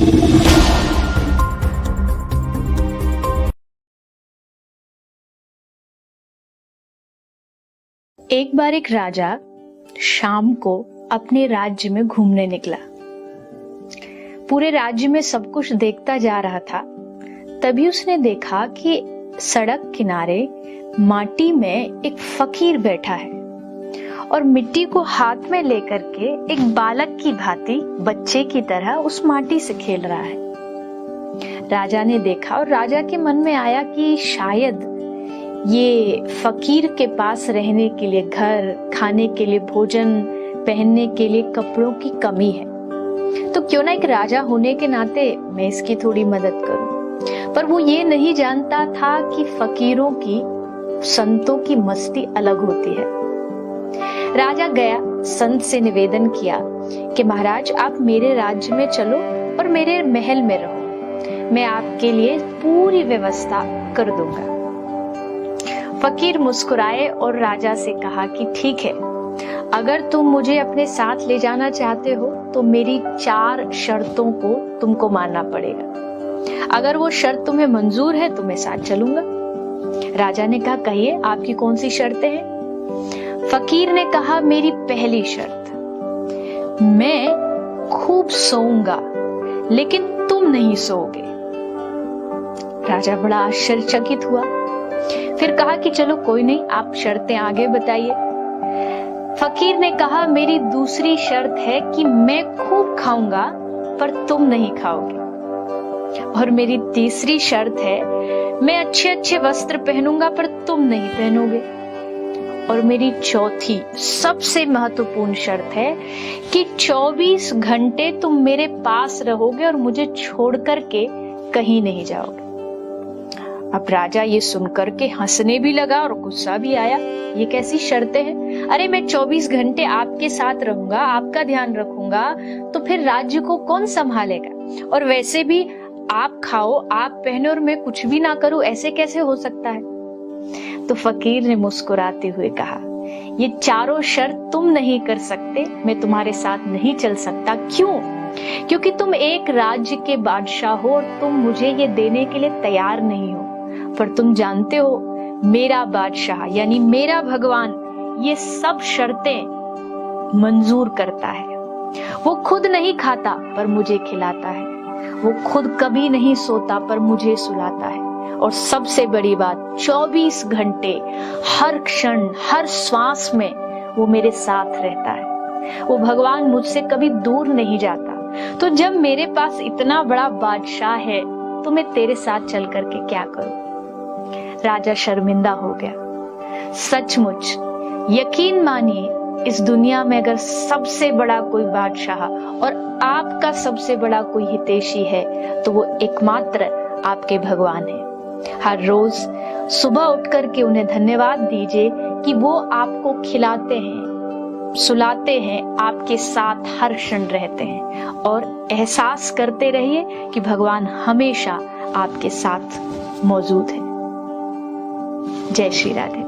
एक बार एक राजा शाम को अपने राज्य में घूमने निकला। पूरे राज्य में सब कुछ देखता जा रहा था। तभी उसने देखा कि सड़क किनारे माटी में एक फकीर बैठा है और मिट्टी को हाथ में लेकर के एक बालक की भांति बच्चे की तरह उस माटी से खेल रहा है। राजा ने देखा और राजा के मन में आया कि शायद ये फकीर के पास रहने के लिए घर, खाने के लिए भोजन, पहनने के लिए कपड़ों की कमी है, तो क्यों ना एक राजा होने के नाते मैं इसकी थोड़ी मदद करूं। पर वो ये नहीं जानता था कि फकीरों की, संतों की मस्ती अलग होती है। राजा गया, संत से निवेदन किया कि महाराज आप मेरे राज्य में चलो और मेरे महल में रहो, मैं आपके लिए पूरी व्यवस्था कर दूंगा। फकीर मुस्कुराए और राजा से कहा कि ठीक है, अगर तुम मुझे अपने साथ ले जाना चाहते हो तो मेरी 4 शर्तों को तुमको मानना पड़ेगा। अगर वो शर्त तुम्हें मंजूर है तो मैं साथ चलूंगा। राजा ने कहा कहिए आपकी कौन सी शर्तें हैं? फकीर ने कहा मेरी पहली शर्त, मैं खूब सोऊंगा लेकिन तुम नहीं सोओगे। राजा बड़ा आश्चर्यचकित हुआ। फिर कहा कि चलो कोई नहीं, आप शर्तें आगे बताइए। फकीर ने कहा मेरी दूसरी शर्त है कि मैं खूब खाऊंगा पर तुम नहीं खाओगे। और मेरी तीसरी शर्त है मैं अच्छे अच्छे वस्त्र पहनूंगा पर तुम नहीं पहनोगे। और मेरी चौथी सबसे महत्वपूर्ण शर्त है कि 24 घंटे तुम मेरे पास रहोगे और मुझे छोड़ करके कहीं नहीं जाओगे। अब राजा ये सुनकर के हंसने भी लगा और गुस्सा भी आया। ये कैसी शर्तें हैं? अरे मैं 24 घंटे आपके साथ रहूंगा, आपका ध्यान रखूंगा, तो फिर राज्य को कौन संभालेगा? और वैसे भी आप खाओ, आप पहनो और मैं कुछ भी ना करूं, ऐसे कैसे हो सकता है? तो फकीर ने मुस्कुराते हुए कहा ये चारों शर्त तुम नहीं कर सकते, मैं तुम्हारे साथ नहीं चल सकता। क्यों? क्योंकि तुम एक राज्य के बादशाह हो और तुम मुझे ये देने के लिए तैयार नहीं हो। पर तुम जानते हो मेरा बादशाह यानी मेरा भगवान ये सब शर्तें मंजूर करता है। वो खुद नहीं खाता पर मुझे खिलाता है, वो खुद कभी नहीं सोता पर मुझे सुलाता है, और सबसे बड़ी बात 24 घंटे हर क्षण हर श्वास में वो मेरे साथ रहता है। वो भगवान मुझसे कभी दूर नहीं जाता। तो जब मेरे पास इतना बड़ा बादशाह है तो मैं तेरे साथ चल करके क्या करूं? राजा शर्मिंदा हो गया। सचमुच यकीन मानिए इस दुनिया में अगर सबसे बड़ा कोई बादशाह और आपका सबसे बड़ा कोई हितैषी है तो वो एकमात्र आपके भगवान है। हर रोज सुबह उठ करके उन्हें धन्यवाद दीजिए कि वो आपको खिलाते हैं, सुलाते हैं, आपके साथ हर क्षण रहते हैं, और एहसास करते रहिए कि भगवान हमेशा आपके साथ मौजूद है। जय श्री राधे।